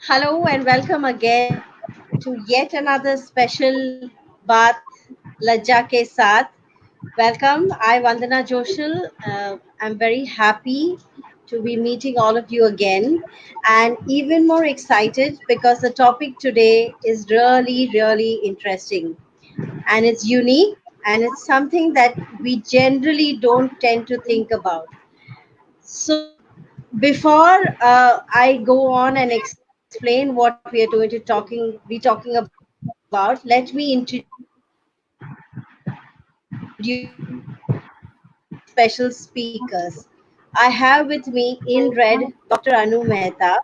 Hello and welcome again to yet another special Baat LAJA ke Saath. Welcome. I Vandana Joshil. I'm very happy to be meeting all of you again, and even more excited because the topic today is really interesting, and it's unique, and it's something that we generally don't tend to think about. So before I go on and explain what we are going to be talking about, let me introduce my special speakers. I have with me in red Dr. Anu Mehta,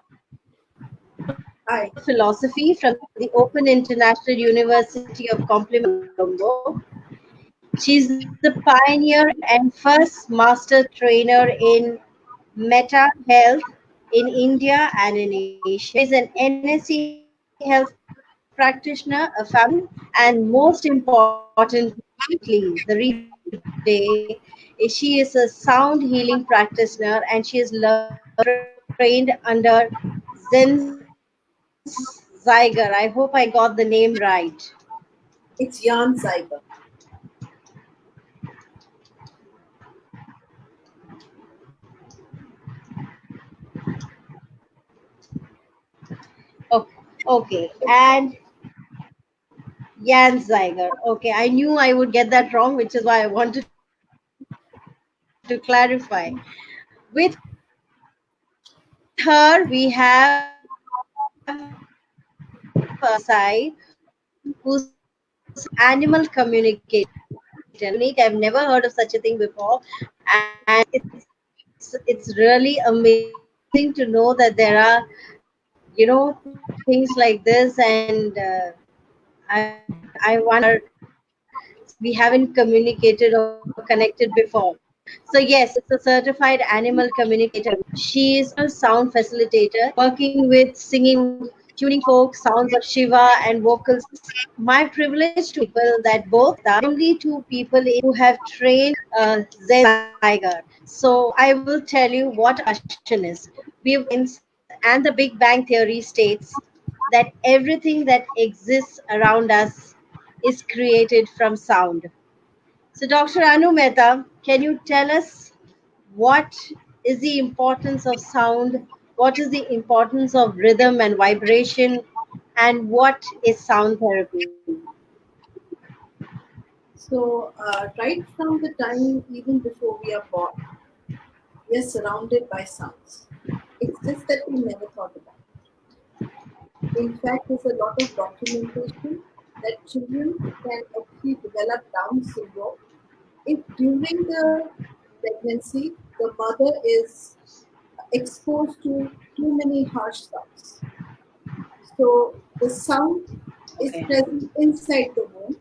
who's a Hi. professor of philosophy from the Open International University of Colombo. She's the pioneer and first master trainer in Meta Health in India and in Asia. She's an NSE Health practitioner, a family friend, and most importantly, the reason we are meeting today is she is a sound healing practitioner and she is learned trained under Zen Zeiger. I hope I got the name right. It's Jan Zeiger. Okay, and Jan Zeiger. Okay, I knew I would get that wrong, which is why I wanted to clarify. With her, we have Dr. Aarti Desai, who's a certified animal communicator. It's unique. I've never heard of such a thing before, and it's really amazing to know that there are things like this, and I wonder we haven't communicated or connected before. So yes, she's a certified animal communicator. She is a professional sound facilitator, working with singing, tuning folk, sounds of Shiva and vocals. My privilege to meet people that both Mehta, the only two people in who have trained Zen Zeiger. So I will tell you what Ashen is. We've got science, and the Big Bang Theory states that everything that exists around us is created from sound. So, Dr. Anu Mehta, can you tell us what is the importance of sound? What is the importance of rhythm and vibration? And what is sound therapy? Right from the time even before we are born, we are surrounded by sounds. It's just that we never thought about it. In fact, there's a lot of documentation that children can actually develop Down syndrome if during the pregnancy the mother is exposed to too many harsh sounds. So the sound is present Okay. inside the womb.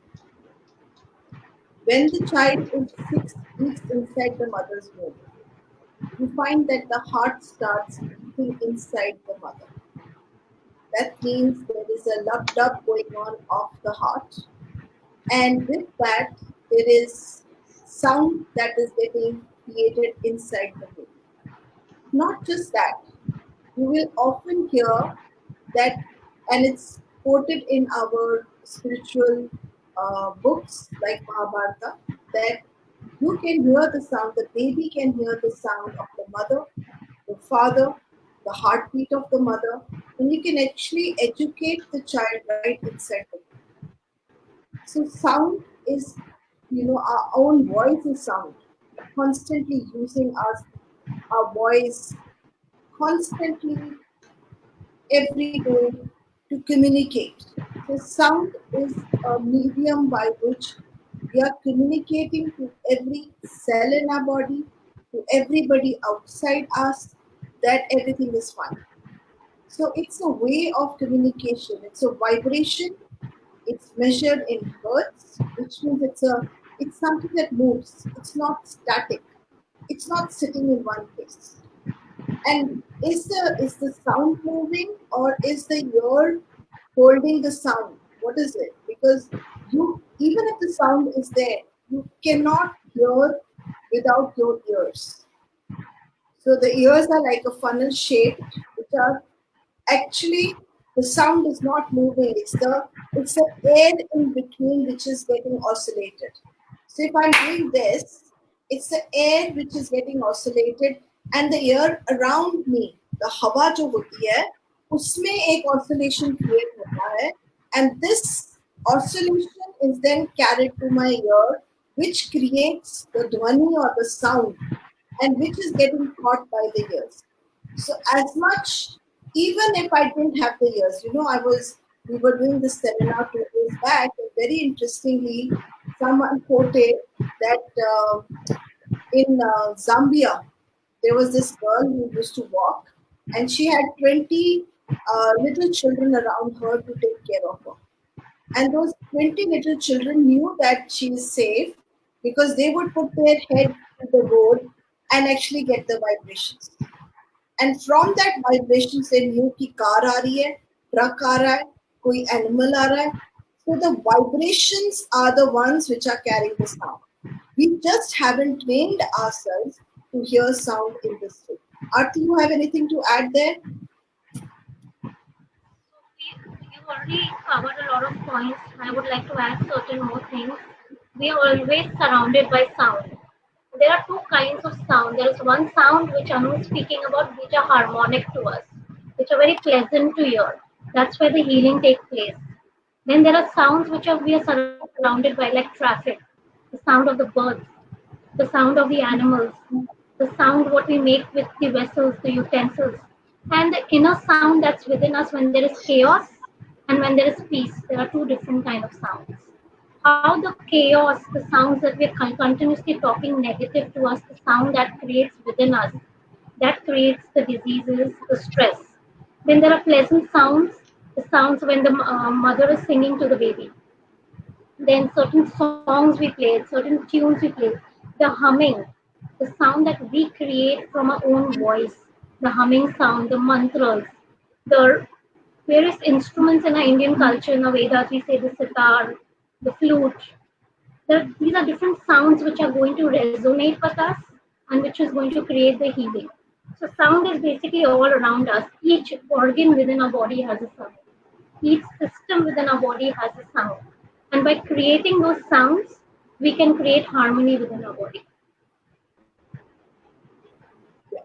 When the child is 6 weeks inside the mother's womb, you find that the heart starts beating inside the mother. That means there is a lub dub going on of the heart, and with that, there is sound that is getting created inside the womb. Not just that, you will often hear that, and it's quoted in our spiritual books like Mahabharata, that you can hear the sound, the baby can hear the sound of the mother, the father, the heartbeat of the mother, and you can actually educate the child right inside the womb. So sound is, our own voice is sound. Constantly using our voice, constantly every day to communicate. So sound is a medium by which we are communicating to every cell in our body, to everybody outside us, that everything is fine. So it's a way of communication. It's a vibration. It's measured in hertz, which means it's something that moves. It's not static. It's not sitting in one place. And is the sound moving, or is the ear holding the sound? What is it? Because you, even if the sound is there, you cannot hear without your ears. So the ears are like a funnel shaped, which are actually The sound is not moving. It's the air in between which is getting oscillated. So if I'm doing this, it's the air which is getting oscillated, and the air around me, the हवा जो होती है, उसमें एक oscillation create होता है, and this oscillation is then carried to my ear, which creates the dhwani or the sound, and which is getting caught by the ears. So as much, even if I didn't have the ears, we were doing this seminar 2 days back, and very interestingly, someone quoted that in Zambia, there was this girl who used to walk, and she had 20 little children around her to take care of her. And those 20 little children knew that she is safe because they would put their head to the road and actually get the vibrations. And from that vibration से new की car आ रही है, truck आ रहा है, कोई animal आ रहा है. So the vibrations are the ones which are carrying the sound. We just haven't trained ourselves to hear sound in this way. Aarti, you have anything to add there? You've already covered a lot of points. I would like to add certain more things. We are always surrounded by sound. There are two kinds of sound. There is one sound which Anu is speaking about, which are harmonic to us, which are very pleasant to hear. That's where the healing takes place. Then there are sounds which are we are surrounded by, like traffic, the sound of the birds, the sound of the animals, the sound what we make with the vessels, the utensils, and the inner sound that's within us when there is chaos and when there is peace. There are two different kind of sounds. How the chaos, the sounds that we're continuously talking negative to us, the sound that creates within us, that creates the diseases, the stress. Then there are pleasant sounds, the sounds when the mother is singing to the baby. Then certain songs we played, certain tunes we played, the humming, the sound that we create from our own voice, the humming sound, the mantras, the various instruments in our Indian culture, in our Vedas, we say the sitar, the flute. These are different sounds which are going to resonate with us and which is going to create the healing. So sound is basically all around us. Each organ within our body has a sound. Each system within our body has a sound. And by creating those sounds, we can create harmony within our body. Yeah.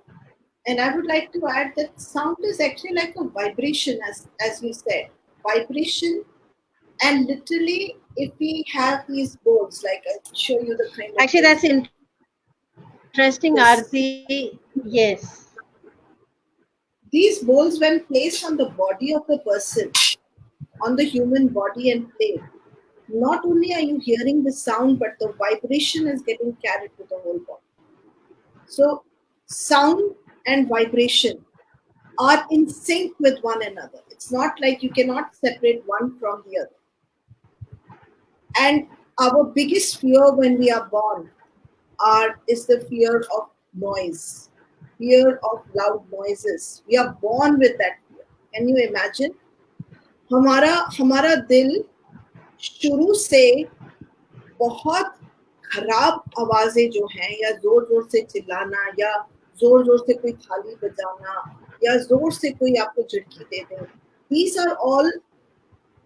And I would like to add that sound is actually like a vibration, as you said. Vibration, and literally, if we have these boards, like I'll show you the kind of Actually, boards. that's interesting, Aarti. Yes. These bowls, when placed on the body of the person, on the human body and played, not only are you hearing the sound, but the vibration is getting carried to the whole body. So, sound and vibration are in sync with one another. It's not like you cannot separate one from the other. And our biggest fear when we are born is the fear of noise, fear of loud noises. We are born with that fear. Can you imagine? हमारा हमारा दिल शुरू से बहुत खराब आवाजें जो हैं, या जोर जोर से चिल्लाना, या जोर जोर से कोई थाली बजाना, या जोर से कोई आपको झटकी दे दे, these are all,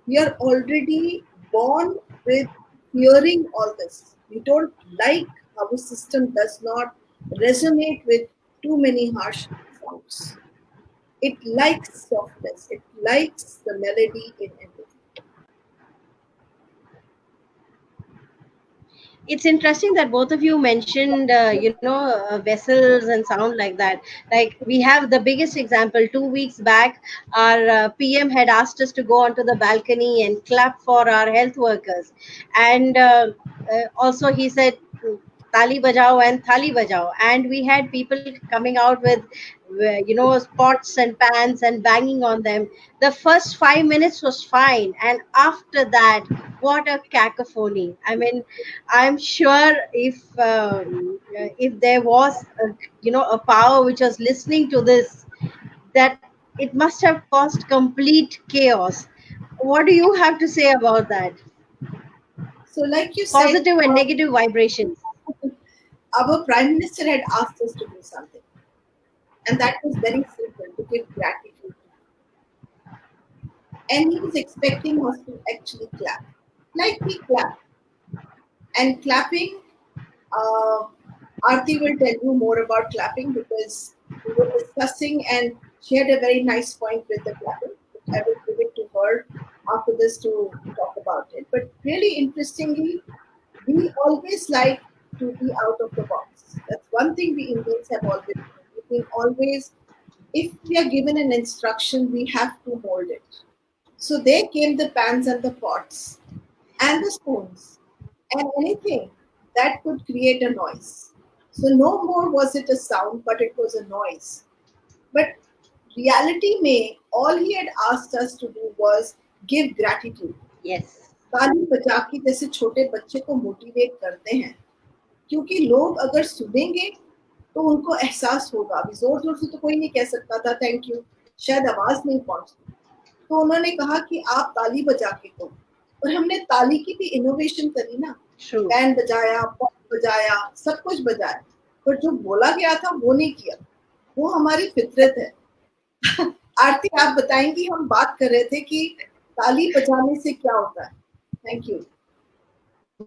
we are already born with hearing all this. We don't like, our system does not resonate with too many harsh sounds. It likes softness, it likes the melody in everything. It's interesting that both of you mentioned, vessels and sound like that. Like we have the biggest example. 2 weeks back, our PM had asked us to go onto the balcony and clap for our health workers, and also he said, "Tali bajao and thali bajao," and we had people coming out with, pots and pans and banging on them. The first 5 minutes was fine, and after that, what a cacophony! I mean, I'm sure if there was a power which was listening to this, that it must have caused complete chaos. What do you have to say about that? So, like you said, Positive and negative vibrations. our Prime Minister had asked us to do something, and that was very simple, to give gratitude. and he was expecting us to actually clap. Like we clap. And clapping, uh, Aarti will tell you more about clapping because we were discussing and she had a very nice point with the clapping, which I will give it to her after this to talk about it. But really interestingly, we always like to be out of the box. That's one thing we Indians have always done. We can always, if we are given an instruction, we have to hold it. So there came the pans and the pots and the spoons and anything that could create a noise. So no more was it a sound, but it was a noise. But reality में all he had asked us to do was give gratitude. Yes. ताली बजा के जैसे छोटे बच्चे को motivate करते हैं क्योंकि लोग अगर सुनेंगे तो उनको एहसास होगा अभी जोर जोर से तो कोई नहीं कह सकता था थैंक यू शायद आवाज नहीं पहुंचती तो उन्होंने कहा कि आप ताली बजा के दो और हमने ताली की भी इनोवेशन करी ना True. बैंड बजाया पॉप बजाया सब कुछ बजाया पर जो बोला गया था वो नहीं किया वो हमारी फितरत है आरती आप बताएंगी हम बात कर रहे थे कि ताली बजाने से क्या होता है thank you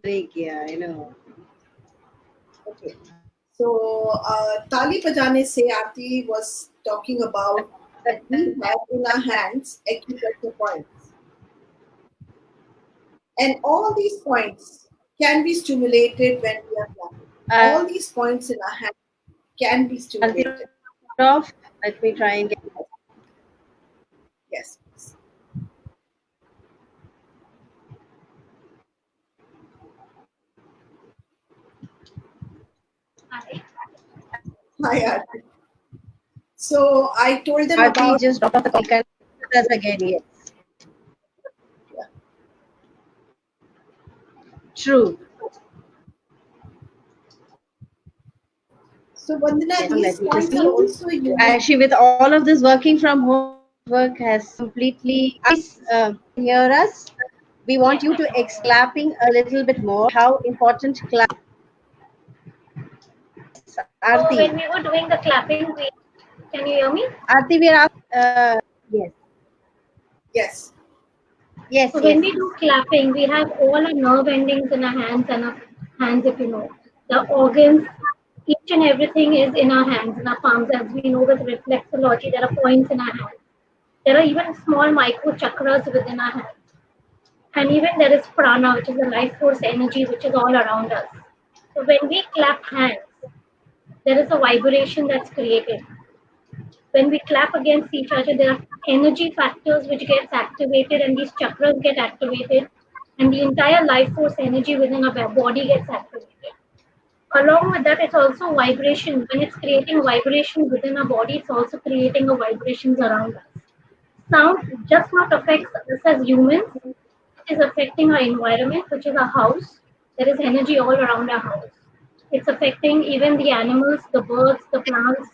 Break, yeah, I know. Okay. So, Tali Pajane Se Aarti was talking about that we have in our hands acupressure points. And all these points can be stimulated when we are clapping. All these points in our hand can be Aarti, stimulated. off. Let me try and get. Yes, please. Hi. Hi, Aarti. So, I told them Aarti about. just dropped off the call. Can with us again? Yes. Yeah. True. So, Vandana, these Let me just points are see. also unique. Actually, with all of this working from home, work has completely. Hear us. We want Yes, you I to can. clapping a little bit more. How important clap? Yes, So Aarti. when we were doing the clapping, we can you hear me? Aarti, we are up. Yes, Yes. yes, So when yes. we do clapping, we have all our nerve endings in our hands, if you know. The organs, each and everything is in our hands, in our palms. As we know with reflexology, there are points in our hands. There are even small micro chakras within our hands. And even there is prana, which is the life force energy, which is all around us. So when we clap hands, there is a vibration that's created. When we clap against each other, there are energy factors which gets activated and these chakras get activated and the entire life force energy within our body gets activated. Along with that, it's also vibration. When it's creating vibration within our body, it's also creating a vibrations around us. Sound just not affects us as humans, it is affecting our environment, which is our house. There is energy all around our house. It's affecting even the animals, the birds, the plants,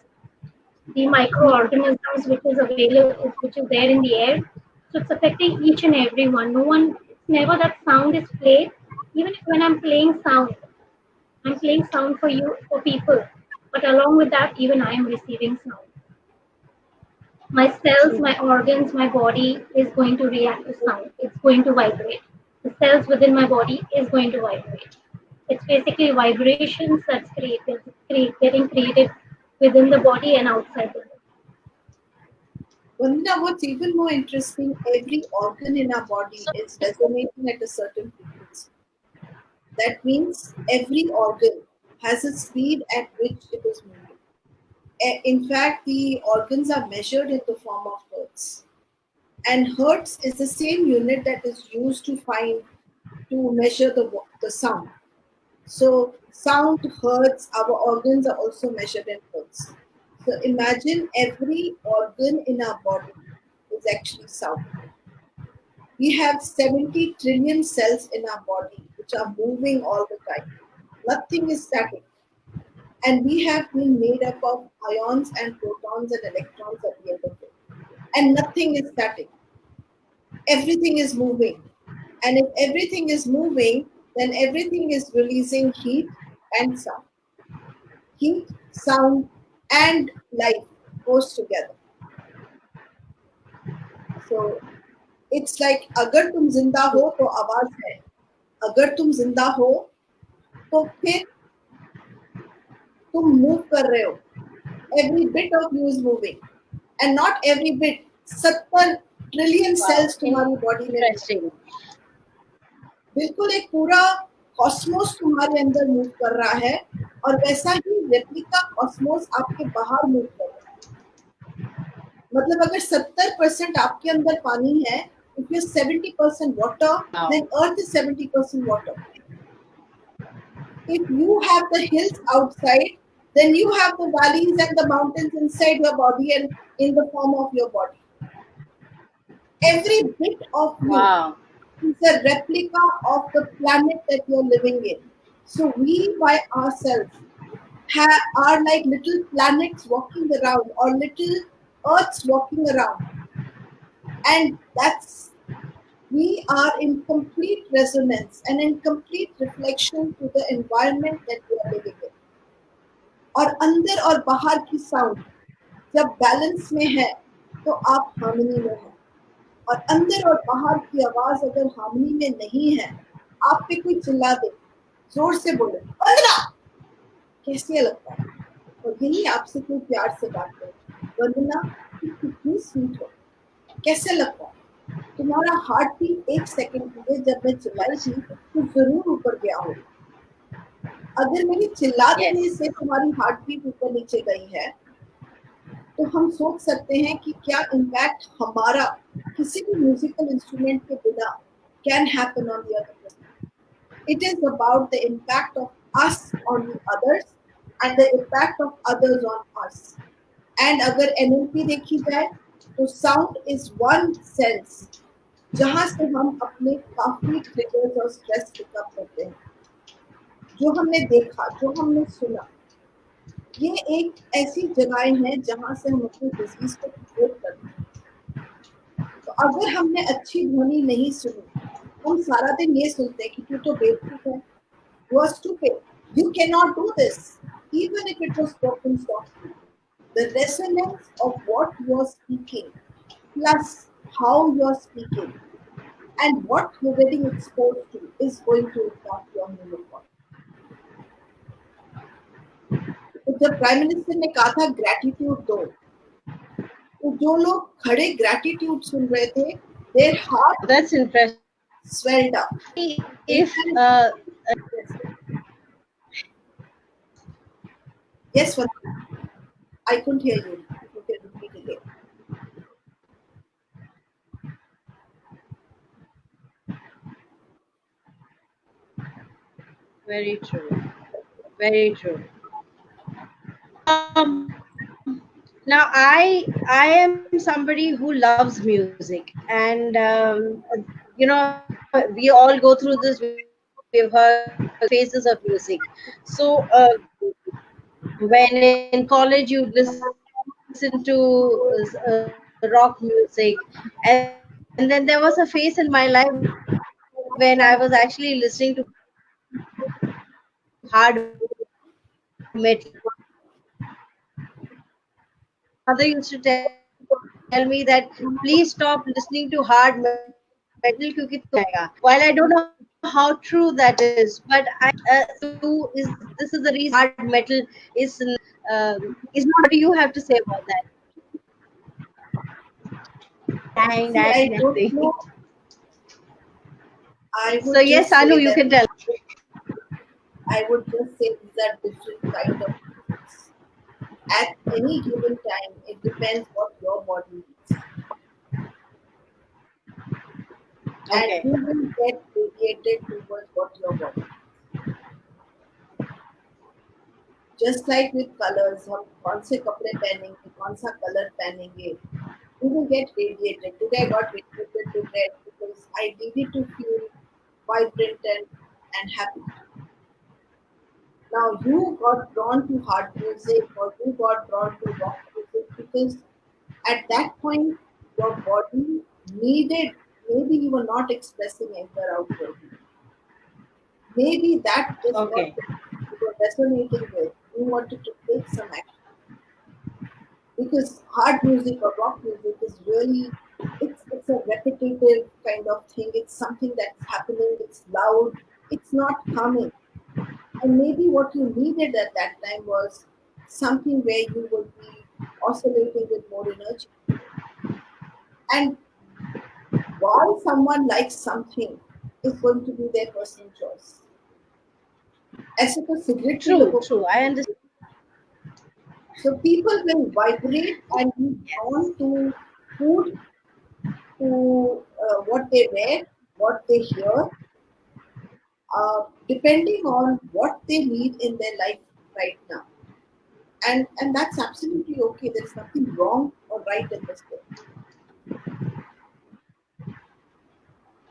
the microorganisms which is available, which is there in the air. So it's affecting each and every one. No one, it's never that sound is played. Even if when I'm playing sound, I'm playing sound for you, for people. But along with that, even I am receiving sound. My cells, True. my organs, my body is going to react to sound. It's going to vibrate. The cells within my body is going to vibrate. It's basically vibrations that's getting created within the body and outside the body. Vandana, what's even more interesting, every organ in our body is resonating at a certain frequency. That means every organ has a speed at which it is moving. In fact, the organs are measured in the form of hertz. And hertz is the same unit that is used to measure the sound. So sound, hertz, our organs are also measured in hertz. So imagine every organ in our body is actually sound. We have 70 trillion cells in our body which are moving all the time. Nothing is static. And we have been made up of ions and protons and electrons at the end of it. And nothing is static. Everything is moving. And if everything is moving, then everything is releasing heat and sound. Heat, sound, and life goes together. So it's like अगर तुम जिंदा हो तो आवाज है, अगर तुम जिंदा हो तो फिर तुम मूव कर रहे हो, every bit of you is moving, and not every bit, 70 trillion cells तुम्हारी बॉडी में move, Interesting. बिल्कुल एक पूरा कॉस्मोस तुम्हारे अंदर मूव कर रहा है, और वैसा ही रेप्लिका कॉस्मोस आपके बाहर मूव कर रहा है। मतलब अगर 70% आपके अंदर पानी है, if you're 70% water, then Wow. earth is 70% water. If you have the hills outside, then you have the valleys and the mountains inside your body and in the form of your body. Every bit of you Wow. is a replica of the planet that you're living in. So we by ourselves are like little planets walking around, or little earths walking around. And that's, we are in complete resonance and in complete reflection to the environment that we are living in. और अंदर और बाहर की sound जब balance में है तो आप हार्मनी में हैं, और अंदर और बाहर की आवाज अगर हार्मनी में नहीं है, आप पे कोई चिल्ला दे, जोर से बोले वंदना, कैसे लगता है? और यही आपसे कोई प्यार से बात करे, वंदना तुम कितनी स्वीट हो, कैसे लगता है? तुम्हारा हार्ट बीट 1 सेकंड पहले जब मैं चिल्लाई थी तो जरूर ऊपर गया हो। अगर मेरी चिल्ला देने Yes. से तुम्हारी हार्ट बीट ऊपर नीचे गई है, तो हम सोच सकते हैं कि क्या इम्पैक्ट हमारा किसी भी म्यूजिकल इंस्ट्रूमेंट के बिना can happen on the other person. It is about the impact of us on the others and the impact of others on us. And अगर एनएलपी देखी जाए तो साउंड इज वन सेंस जहां से हम अपने काफी ट्रिगर्स और स्ट्रेस पिकअप करते हैं. जो हमने देखा, जो हमने सुना, ये एक ऐसी जगहें हैं जहां से हम अपनी डिजीज को रिपोर्ट करते हैं. तो अगर हमने अच्छी ध्वनि नहीं सुनी, हम सारा दिन ये सुनते हैं कि तू तो बेवकूफ है, you are stupid, you cannot do this, even if it was spoken softly. The resonance of what you are speaking, plus how you are speaking, and what you're getting exposed to is going to impact your human body. तो जब prime minister ने कहा था gratitude दो, तो जो लोग खड़े ग्रेटिट्यूड सुन रहे थे, their heart That's interesting. swelled up. If Yes, I couldn't hear you. If you can repeat again. very true, very true. Now I am somebody who loves music, and we all go through this. We've heard phases of music. So when in college you listen to rock music, and then there was a phase in my life when I was actually listening to hard metal. And my mother used to tell me that please stop listening to hard metal क्योंकि तुम्हें नींद आ जाएगा. While I don't know how true that is, but I so is this is the reason hard metal is not. What do you have to say about that? See, I don't Nothing. know. I So would yes, just Anu, say you that can tell. I would just say these are different kind of musics. At any given time, it depends what your body needs, and Okay. you will get radiated towards what your body needs. Just like with colors, हम कौन से कपड़े पहनेंगे, कौन सा colour पहनेंगे, you will get radiated. Today I got radiated to red because I needed to feel vibrant and happy. Now you got drawn to hard music, or you got drawn to rock music because at that point your body needed, maybe you were not expressing anger outwardly. Maybe that just what Okay. you were resonating with. You wanted to take some action. Because hard music or rock music is really, it's it's a repetitive kind of thing. It's something that's happening. It's loud. It's not calming. And maybe what you needed at that time was something where you would be oscillating with more energy. And why someone likes something is going to be their personal choice. As if a cigarette will True, go. true. I understand. So people will vibrate and be drawn to food, to what they wear, what they hear, depending on what they need in their life right now. And that's absolutely okay. There is nothing wrong or right in this way.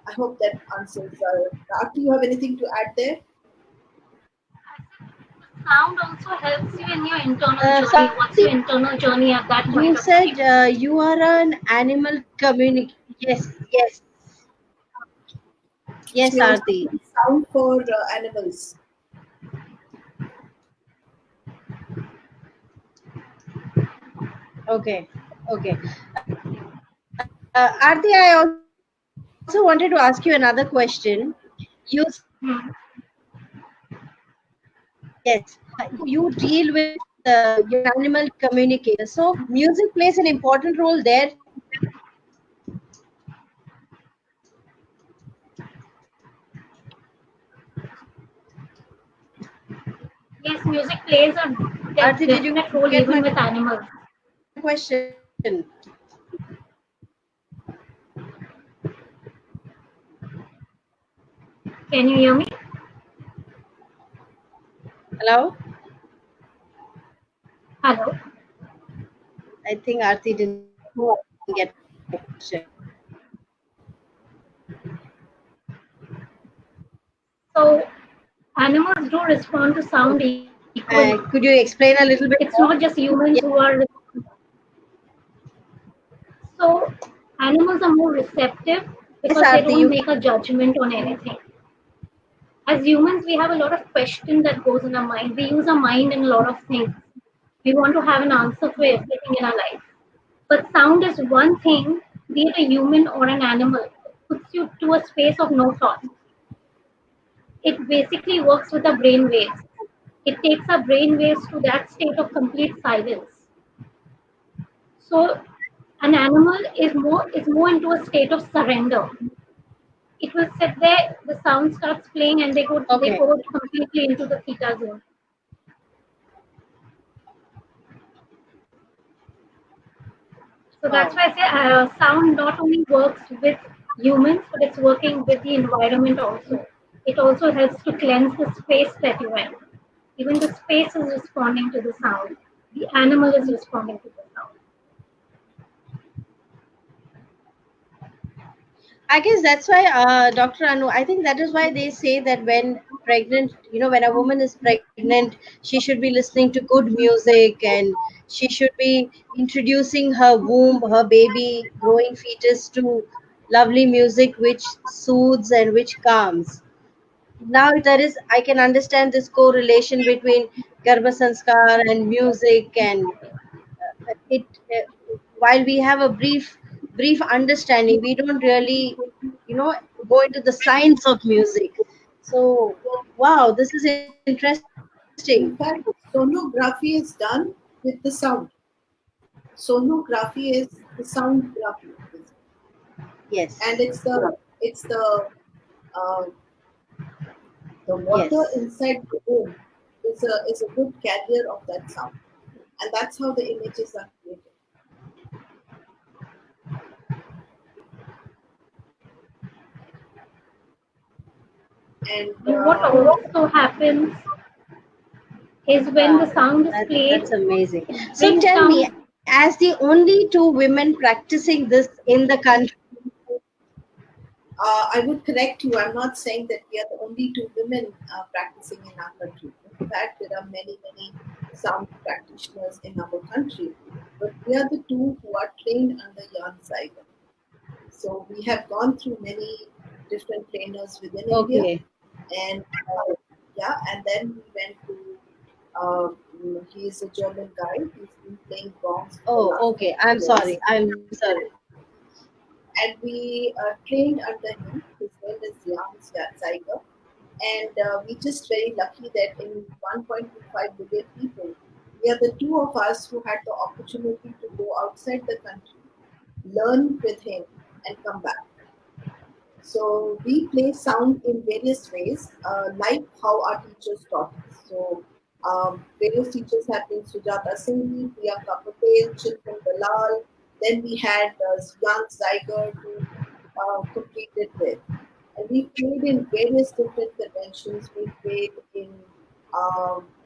I hope that answers. Do you have anything to add there? Sound also helps you in your internal journey. Sakti, What's your internal journey at that you point of said time? you are an animal communic. Yes, yes, yes, She also Aarti. plays sound for animals. Okay, okay. Aarti, I also wanted to ask you another question. You said Hmm. yes, you deal with you're an animal communicator. So music plays an important role there. Yes, music plays a Aarti, definite did you role even get with my animals. question? Can you hear me? Hello? Hello. I think Aarti didn't get my question. So animals do respond to sound equally. Could you explain a little It's bit not more? just humans who are. So animals are more receptive because Yes, they Aarti, don't you make a judgment on anything. As humans, we have a lot of question that goes in our mind. We use our mind in a lot of things. We want to have an answer for everything in our life. But sound is one thing, be it a human or an animal, puts you to a space of no thought. It basically works with the brain waves. It takes our brain waves to that state of complete silence. So an animal is more into a state of surrender. It will sit there, the sound starts playing, and they go okay? completely into the theta zone. So that's why I say Wow. sound not only works with humans, but it's working with the environment also. It also helps to cleanse the space that you're in. Even the space is responding to the sound. The animal is responding to the sound. I guess that's why, Dr. Anu, I think that is why they say that when pregnant, when a woman is pregnant, she should be listening to good music and she should be introducing her womb, her baby, growing fetus to lovely music which soothes and which calms. Now there is, I can understand this correlation between Garbha Sanskar and music and it while we have a brief understanding we don't really you know go into the science of music. So wow, this is interesting. In fact, sonography is done with the sound. Sonography is the soundgraphy, and Yes, uh, the water yes. inside the womb is a good carrier of that sound, and that's how the images are created. And What also happens is when the Wow, sound is played, that's amazing. it So brings tell me, down. as the only two women practicing this in the country. I would correct you. I'm not saying that we are the only two women practicing in our country. In fact, there are many, many sound practitioners in our country, but we are the two who are trained under Jan Saigal. So we have gone through many different trainers within India, Okay. and yeah, and then we went to. He is a German guy. He's been playing gongs for the Oh, last okay, 30 I'm years. sorry, I'm sorry. and we trained under him. His name is Young Zeiger, and we just very lucky that in 1.25 billion people, we are the two of us who had the opportunity to go outside the country, learn with him, and come back. So we play sound in various ways, like how our teachers taught us. So various teachers have been Sujata Singhi, Priyanka Patel, Chintan Dalal. Then we had Jan Zeiger to complete it with. And we played in various different conventions. We played in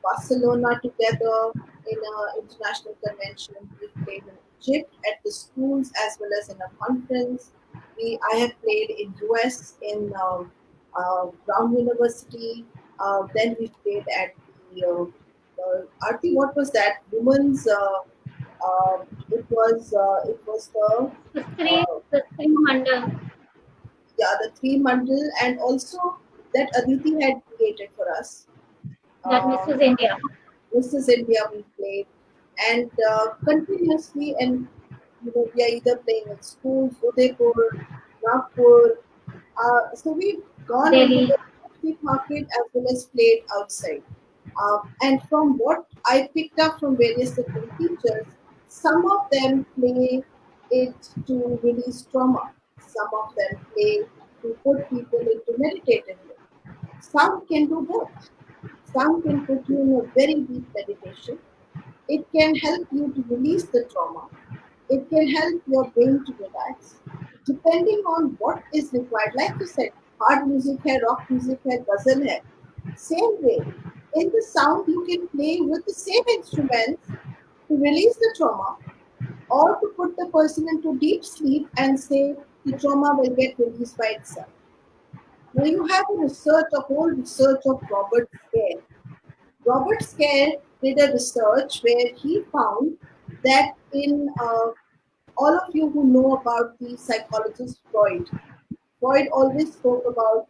Barcelona together in an international convention. We played in Egypt at the schools as well as in a conference. I have played in US in Brown University. Then we played at the Aarti, what was that? Women's. It was the The three mandal yeah, the three mandal, and also that Aditi had created for us. that Um, Mrs. India. this is India we played, and continuously, and we are either playing in schools, Udaipur, Nagpur. So we've gone into Delhi. the street market as well as played outside. And from what I picked up from various different teachers, some of them play it to release trauma. Some of them play to put people into meditative mode. Some can do both. Some can put you in a very deep meditation. It can help you to release the trauma. It can help your brain to relax, depending on what is required. Like you said, hard music hai, rock music hai, ghazal hai. Same way, in the sound you can play with the same instruments to release the trauma or to put the person into deep sleep and say the trauma will get released by itself. Now you have a whole research of Robert Scare. Robert Scare did a research where he found that in all of you who know about the psychologist Freud, Freud always spoke about,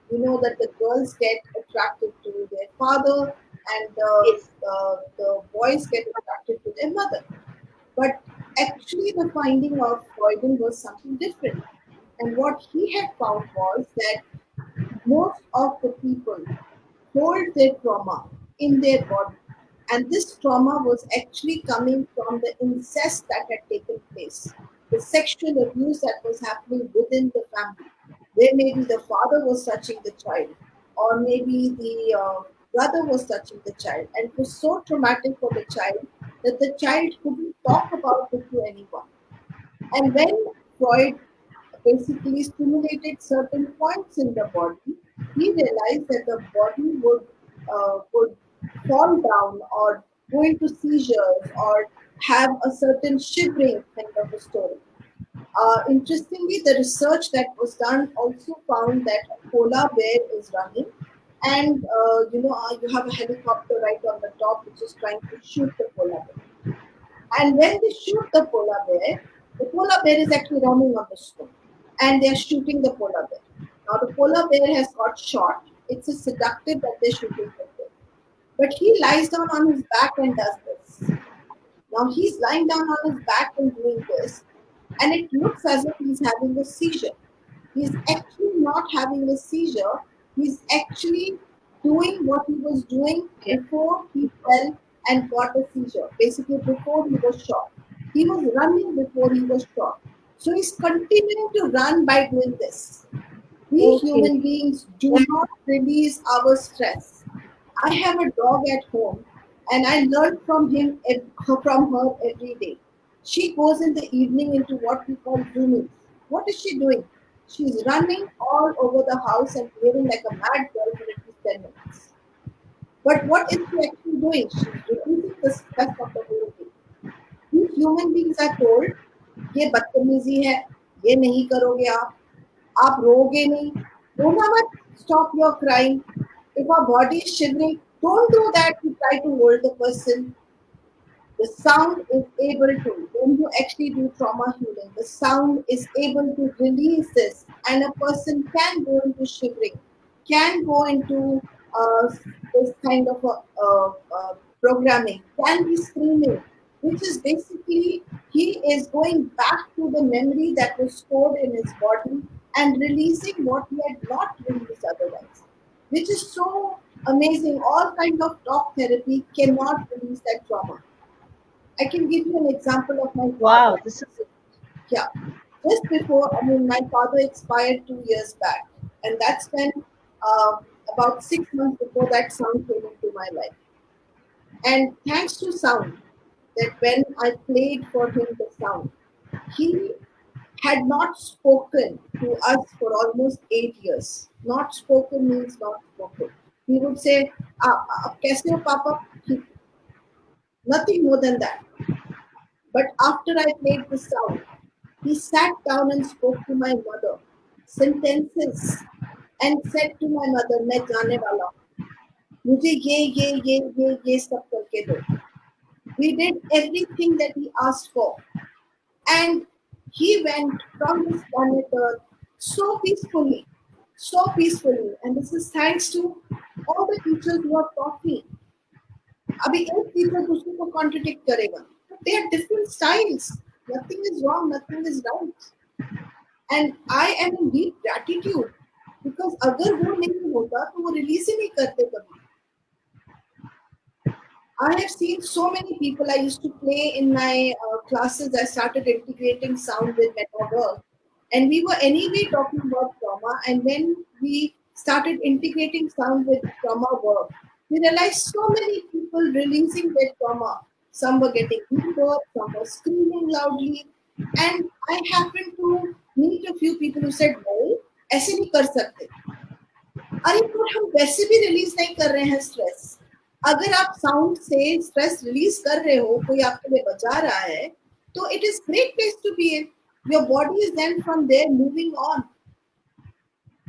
that the girls get attracted to their father and Yes. the boys get attracted to their mother. But actually, the finding of Freud was something different. And what he had found was that most of the people hold their trauma in their body. And this trauma was actually coming from the incest that had taken place, the sexual abuse that was happening within the family, where maybe the father was touching the child, or maybe the brother was touching the child. And it was so traumatic for the child that the child couldn't talk about it to anyone. And when Freud basically stimulated certain points in the body, he realized that the body would fall down or go into seizures or have a certain shivering kind of a story. Interestingly, the research that was done also found that a polar bear is running, and you have a helicopter right on the top which is trying to shoot the polar bear. And when they shoot the polar bear is actually running on the snow. And they're shooting the polar bear. Now the polar bear has got shot. It's a seductive that they're shooting the bear. But he lies down on his back and does this. Now he's lying down on his back and doing this, and it looks as if he's having a seizure. He's actually not having a seizure. He's actually doing what he was doing Okay. before he fell and got a seizure. Basically, before he was shot. He was running before he was shot. So he's continuing to run by doing this. We Okay. human beings do not release our stress. I have a dog at home, and I learn from her every day. She goes in the evening into what we call zooming. What is she doing? She's running all over the house and behaving like a mad girl for at least 10 minutes. But what is she actually doing? She's reducing the stress of the whole day. We human beings are told, ये बदतमीजी है, ये नहीं करोगे आप रोगे नहीं, रोना मत, stop your crying. If our body is shivering, don't do that to try to hold the person. The sound is able to, when you actually do trauma healing, the sound is able to release this, and a person can go into shivering, can go into this kind of programming, can be screaming, which is basically He is going back to the memory that was stored in his body and releasing what he had not released otherwise, which is so amazing. All kind of talk therapy cannot release that trauma. I can give you an example of my Wow, father. this is Yeah, just before, I mean, my father expired 2 years back, and that's when uh, about 6 months before that sound came into my life. And thanks to sound, that when I played for him the sound, he had not spoken to us for almost 8 years. Not spoken means not spoken. He would say, "आप कैसे हो पापा?" He, nothing more than that. But after I played the sound, he sat down and spoke to my mother sentences and said to my mother, मैं जाने वाला हूँ, मुझे ये सब करके दो. We did everything that he asked for, and he went from this planet Earth so peacefully, so peacefully. And this is thanks to all the teachers who have taught me. अभी एक टीचर दूसरे को contradict करेगा, they are different styles. Nothing is wrong, nothing is right. And I am in deep gratitude because अगर वो नहीं होता तो वो रिलीज ही नहीं करते कभी. I have seen so many people. I used to play in my classes. I started integrating sound with meta work, and we were anyway talking about trauma. And when we started integrating sound with trauma work, we realized so many people releasing their trauma. Some were getting deeper, some were screaming loudly, and I happened to meet a few people who said, "No, ऐसे नहीं कर सकते." अरे पर हम वैसे भी release नहीं कर रहे हैं स्ट्रेस. अगर आप साउंड से स्ट्रेस रिलीज कर रहे हो, कोई आपके लिए बचा रहा है, तो it is great place to be in. Your body is then from there moving on.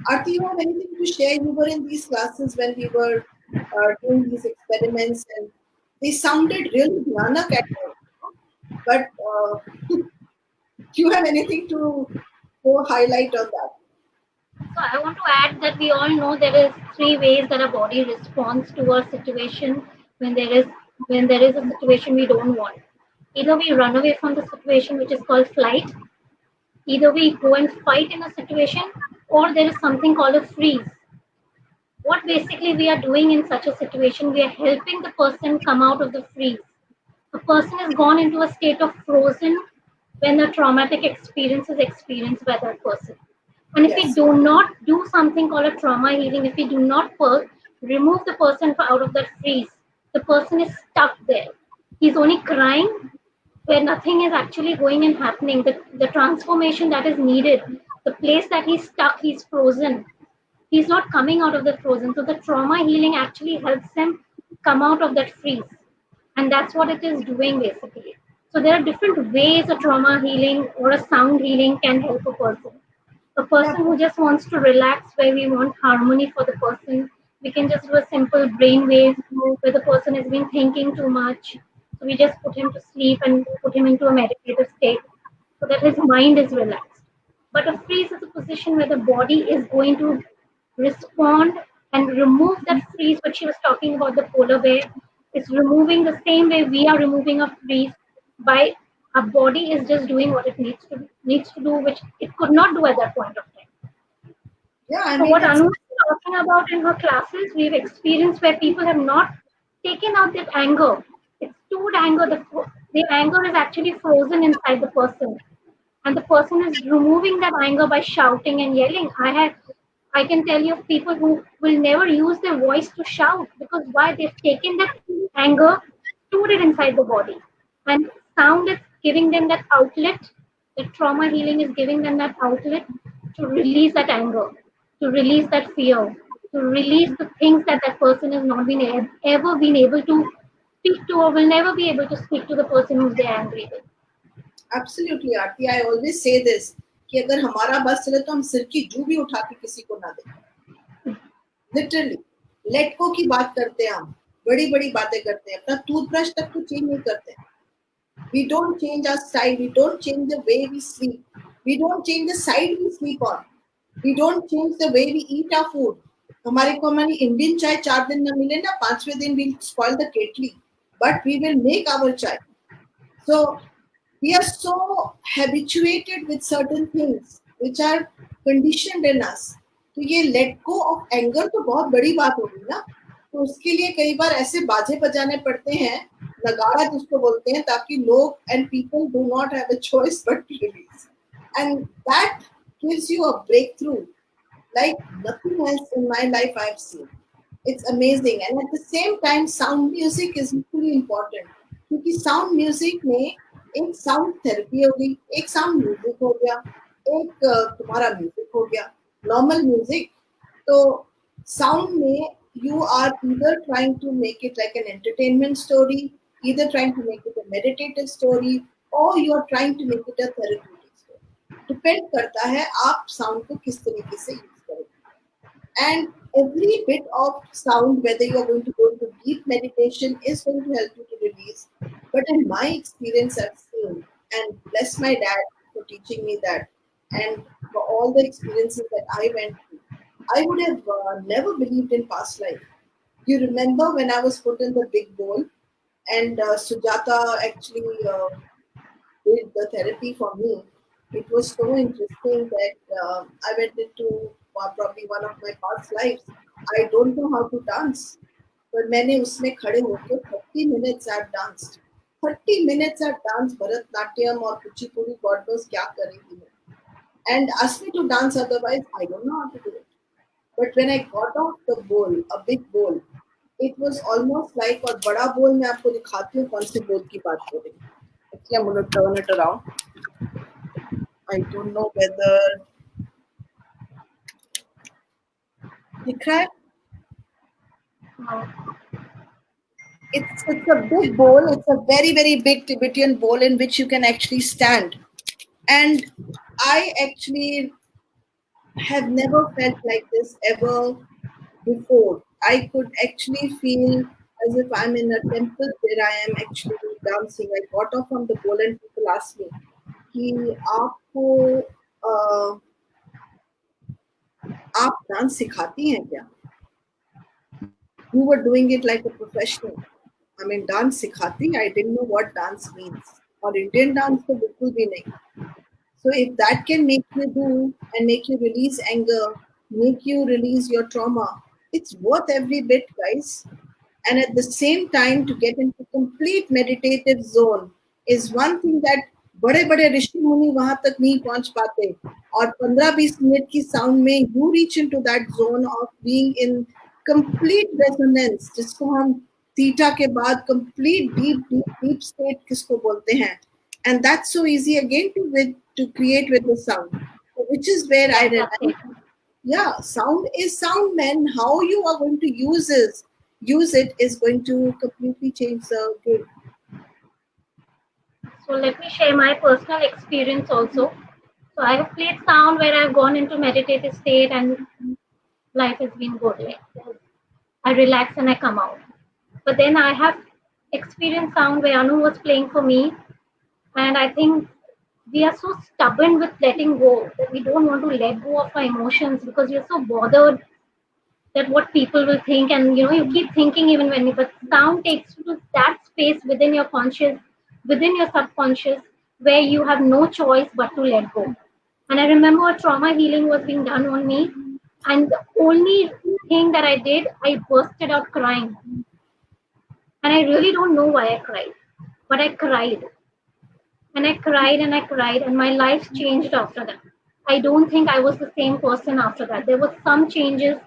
Aarti, you have anything to share? You were in these classes when we were doing these experiments, and they sounded really bhayanak at times. But do you have anything to highlight on that? So I want to add that we all know there is three ways that our body responds to a situation when there is a situation we don't want. Either we run away from the situation, which is called flight. Either we go and fight in a situation, or there is something called a freeze. What basically we are doing in such a situation, we are helping the person come out of the freeze. A person has gone into a state of frozen when a traumatic experience is experienced by that person. And if we Yes. do not do something called a trauma healing, if we do not remove the person out of that freeze, the person is stuck there. He's only crying where nothing is actually going and happening. The transformation that is needed, the place that he's stuck, he's frozen. He's not coming out of the frozen. So the trauma healing actually helps them come out of that freeze. And that's what it is doing basically. So there are different ways a trauma healing or a sound healing can help a person. A Yeah. person who just wants to relax, where we want harmony for the person, we can just do a simple brain wave where the person has been thinking too much. So we just put him to sleep and put him into a meditative state so that his mind is relaxed. But a freeze is a position where the body is going to respond and remove that freeze, what she was talking about, the polar bear. It's removing the same way we are removing a freeze by our body is just doing what it needs to do, which it could not do at that point of time. Yeah, I So mean, what it's Anu is talking about in her classes, we've experienced where people have not taken out that anger. It's stored anger. The anger is actually frozen inside the person, and the person is removing that anger by shouting and yelling. I can tell you of people who will never use their voice to shout because why they've taken that anger, stored it inside the body, and sound is giving them that outlet. The trauma healing is giving them that outlet to release that anger, to release that fear, to release the things that that person has not been ever been able to speak to or will never be able to speak to the person who's they're angry with. Absolutely Aarti, I always say this कि अगर हमारा बस चले तो हम सिर की जू भी उठा के किसी को ना दें. लिटरली लेट गो की बात करते हैं हम, बड़ी बड़ी बातें करते हैं, अपना टूथब्रश तक तो चेंज नहीं करते. We don't change our style, we don't change the way we sleep, we don't change the side we sleep on, we don't change the way we eat our food. हमारे को हमारी Indian चाय 4 दिन ना मिले ना, 5वें दिन we'll spoil the kettle, but we will make our chai. So We are so habituated with certain things which are conditioned in us. तो ये लेट गो ऑफ एंगर तो बहुत बड़ी बात होगी ना. तो उसके लिए कई बार ऐसे बाजे बजाने पड़ते हैं, नगाड़ा जिसको बोलते हैं, ताकि लोग and people do not have a choice but to release. And that gives you a breakthrough like nothing else in my life I've seen. It's amazing. And at the same time, sound music is equally important. क्योंकि sound music में एक sound therapy हो गई, एक sound music हो गया, एक तुम्हारा म्यूजिक हो गया, नॉर्मल म्यूजिक. तो साउंड में you are either trying to make it like an entertainment story, either trying to make it a meditative story, or you are trying to make it a therapeutic story. Depend करता है आप sound को किस तरीके से use करेंगे. And every bit of sound, whether you're going to go into deep meditation, is going to help you to release. But in my experience, I've seen, and bless my dad for teaching me that, and for all the experiences that I went through, I would have never believed in past life. You remember when I was put in the big bowl, and Sujata actually did the therapy for me. It was so interesting that I went into probably one of my past lives. I don't know how to dance, but मैंने उसमें खड़े होके 30 minutes I've danced. 30 minutes I've danced Bharatanatyam और Kuchipudi, God knows क्या कर रही थी मैं. And asked me to dance otherwise, I don't know how to do it. But when I got off the bowl, a big bowl, it was almost like, और बड़ा बोल मैं आपको दिखाती हूँ कौन से बोल की बात कर रही हूँ. Actually, I'm going to turn it around. I don't know whether दिख रहा है. Wow. It's a big bowl. It's a very big Tibetan bowl in which you can actually stand. And I actually have never felt like this ever before. I could actually feel as if I'm in a temple where I am actually dancing. I got off from the bowl and people asked me कि आपको आप dance सिखाती हैं क्या? You were doing it like a professional. I mean, dance सिखाती? I didn't know what dance means. और Indian dance तो बिल्कुल भी नहीं. So if that can make you do and make you release anger, make you release your trauma, it's worth every bit, guys. And at the same time, to get into complete meditative zone is one thing that बड़े बड़े ऋषि मुनि वहां तक नहीं पहुंच पाते. और 15-20 minute की साउंड में you reach into that zone of being in complete resonance, जिसको हम थीटा के बाद complete deep state किसको बोलते हैं. And that's so easy again to create with the sound. So which is where I Fantastic. realized, yeah, sound is sound, man. How you are going to use it is going to completely change the game. So let me share my personal experience also. So I have played sound where I've gone into meditative state and life has been good. Like I relax and I come out. But then I have experienced sound where Anu was playing for me, and I think we are so stubborn with letting go that we don't want to let go of our emotions because we're so bothered that what people will think, and you keep thinking even when you, but sound takes you to that space within your conscious, within your subconscious, where you have no choice but to let go. And I remember trauma healing was being done on me, and the only thing that I did, I bursted out crying. And I really don't know why I cried, but I cried. And I cried and I cried, and my life changed after that. I don't think I was the same person after that. There was some changes,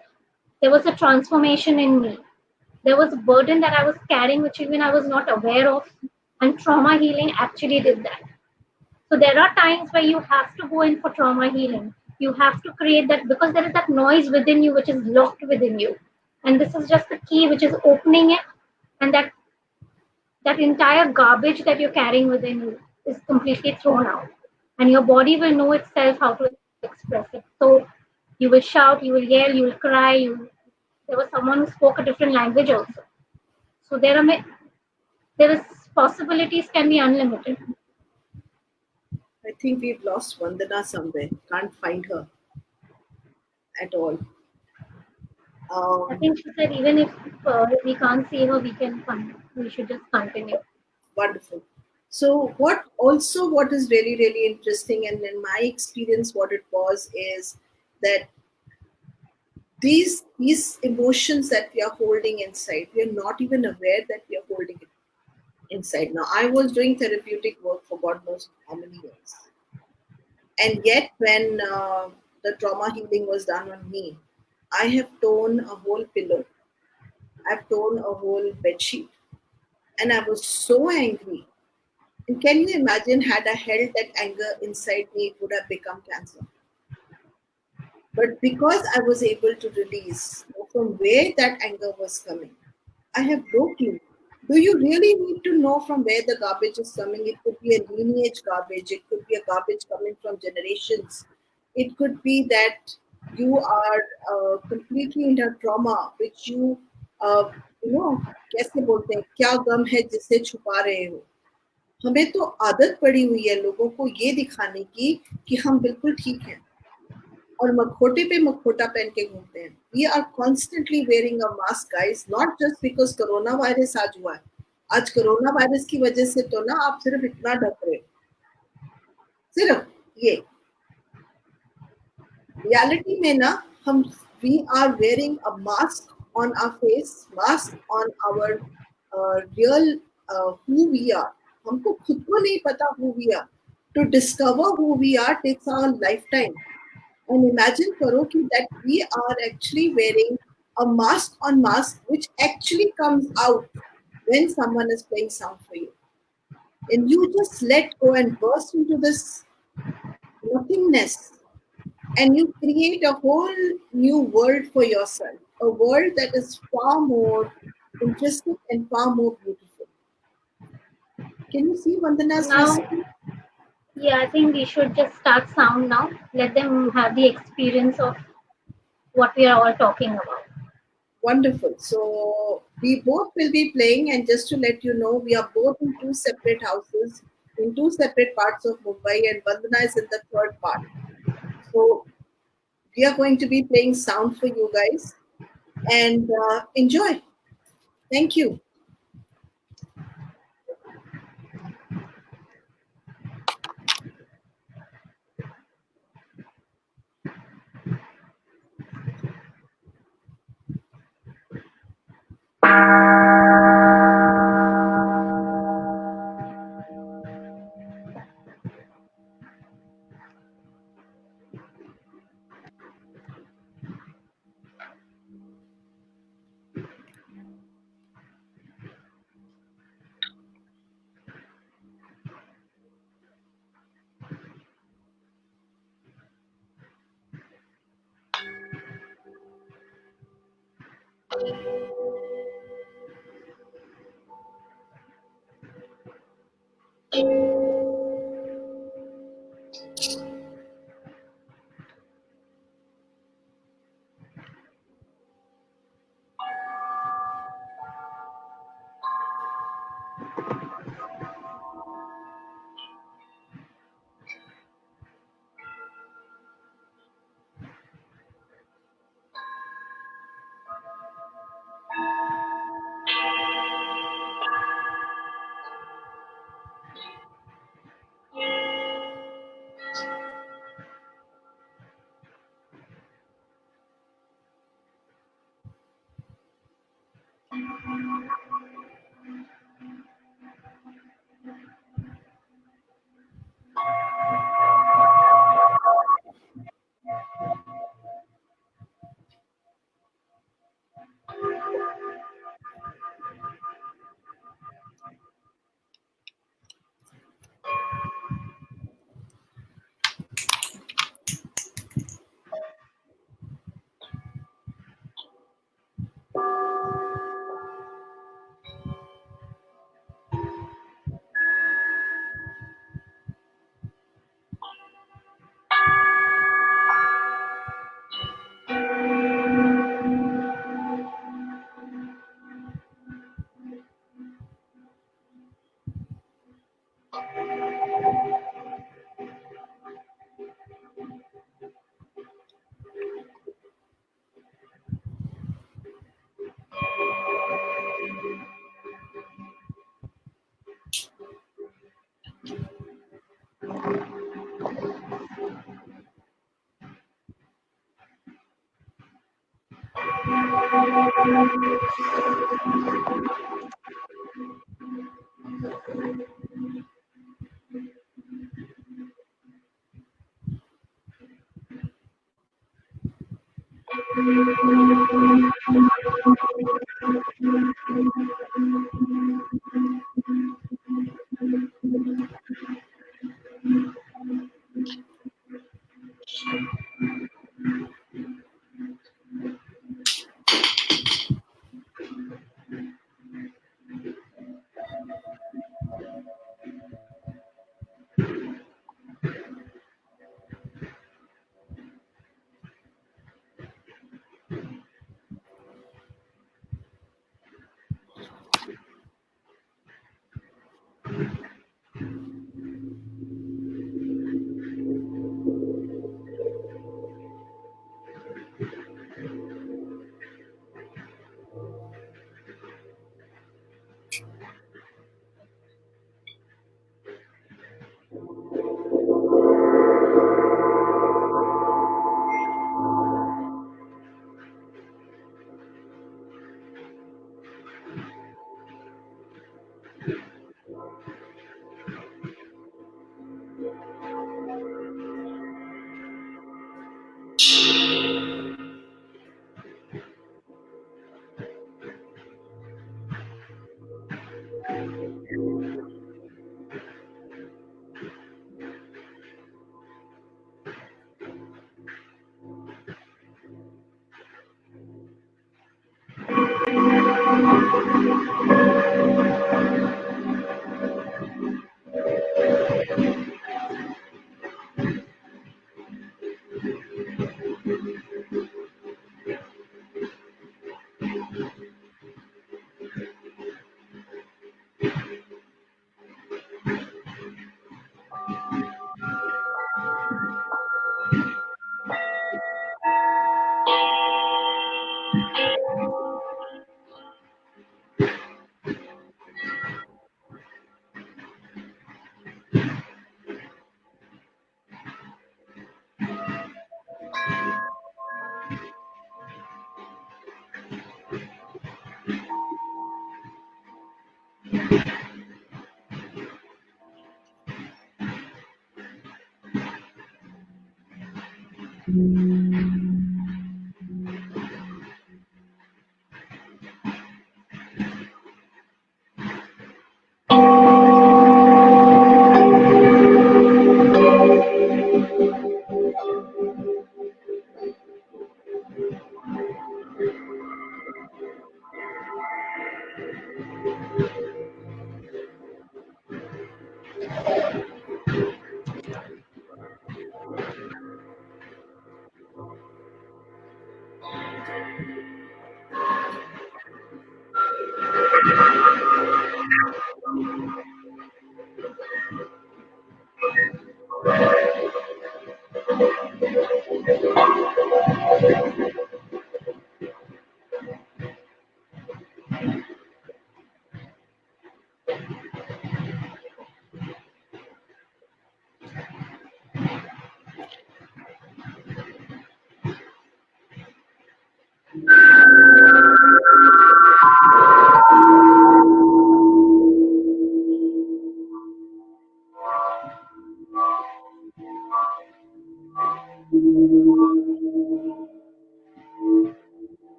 there was a transformation in me. There was a burden that I was carrying, which even I was not aware of. And trauma healing actually did that. So there are times where you have to go in for trauma healing. You have to create that because there is that noise within you which is locked within you. And this is just the key which is opening it, and that entire garbage that you're carrying within you is completely thrown out. And your body will know itself how to express it. So you will shout, you will yell, you will cry. There was someone who spoke a different language also. So there is possibilities can be unlimited. I think we've lost Vandana somewhere. Can't find her at all. I Um, think she said even if we can't see her, we can we should just continue. Wonderful. So what is really really interesting, and in my experience, what it was is that these emotions that we are holding inside, we are not even aware that we are holding it inside. Now, I was doing therapeutic work for God knows how many years, and yet when the trauma healing was done on me, I have torn a whole pillow, I've torn a whole bed sheet, and I was so angry. And can you imagine, had I held that anger inside me, it would have become cancer. But because I was able to release from where that anger was coming, I have no clue. Do you really need to know from where the garbage is coming? It could be a lineage garbage, it could be a garbage coming from generations, it could be that you are completely in a trauma which uh, you know कैसे बोलते हैं क्या गम है जिसे छुपा रहे हो. हमें तो आदत पड़ी हुई है लोगों को ये दिखाने की कि हम बिल्कुल ठीक हैं और मखोटे पे मखोटा पहन के घूमते हैं. We are constantly wearing a mask guys, not just because corona virus आज हुआ है. आज कोरोना वायरस की वजह से तो ना आप सिर्फ इतना डर रहे हो, सिर्फ ये रियलिटी में ना हम we are wearing a mask on our face, mask on our real who we are. हमको खुद को नहीं पता who we are. To discover who we are takes our life time. And imagine, Karo, ki that we are actually wearing a mask on mask, which actually comes out when someone is playing sound for you. And you just let go and burst into this nothingness. And you create a whole new world for yourself. A world that is far more interesting and far more beautiful. Can you see Vandana's Now, face? yeah, I think we should just start sound now. Let them have the experience of what we are all talking about. Wonderful. So we both will be playing, and just to let you know, we are both in two separate houses, in two separate parts of Mumbai, and Vandana is in the third part. So we are going to be playing sound for you guys, and enjoy. Thank you.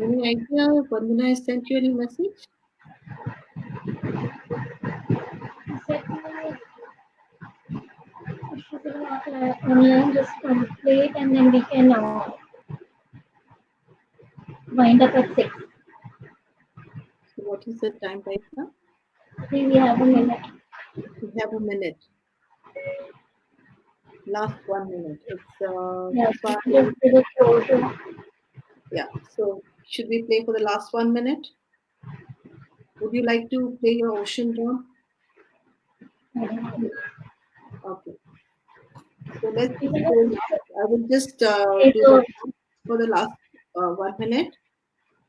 Any idea Vandana has sent you any message? Said she will not online, just complete and then we can wind up at 6. So what is the time right now? See, we have a minute. We have a minute. Last 1 minute. It's Yes, five. just do the closure. Yeah. So should we play for the last 1 minute? Would you like to play your ocean drum? I don't know. Okay. So let's We can go just now. I will just play do the the drum for the last 1 minute,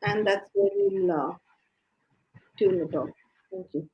and that's where we'll tune it off. Thank you.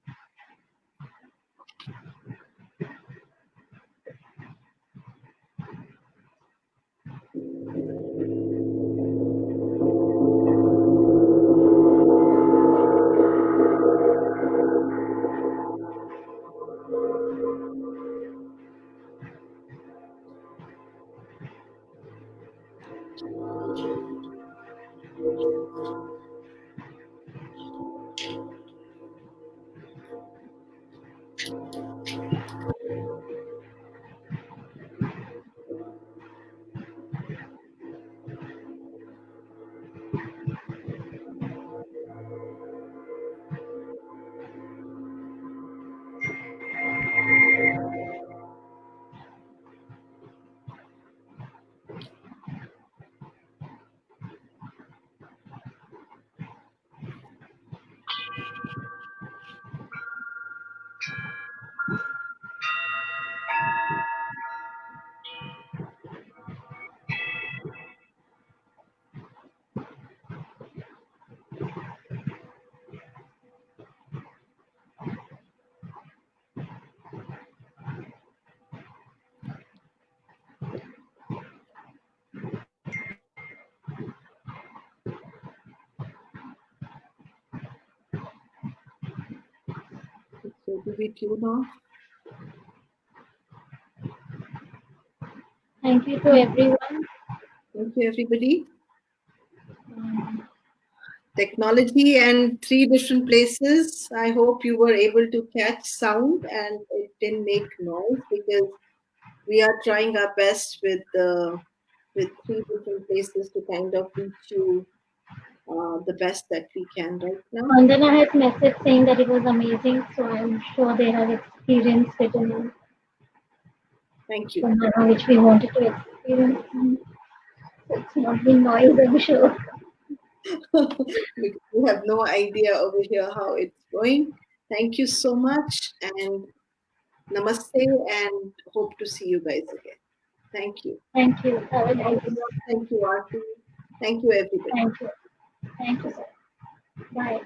So do we tune off? thank you to everyone. Thank you, everybody. Technology and 3 different places. I hope you were able to catch sound and it didn't make noise because we are trying our best with 3 different places to kind of reach you the best that we can right now. Vandana has messaged saying that it was amazing, so I'm sure they have experienced it in Thank you. the manner which we wanted to experience. So it's not been noise, I'm sure. because we have no idea over here how it's going. Thank you so much, and namaste, and hope to see you guys again. Thank you. Thank you. Have a nice. Thank you, Aarti. Thank you, everybody. Thank you. Thank you, sir. Bye.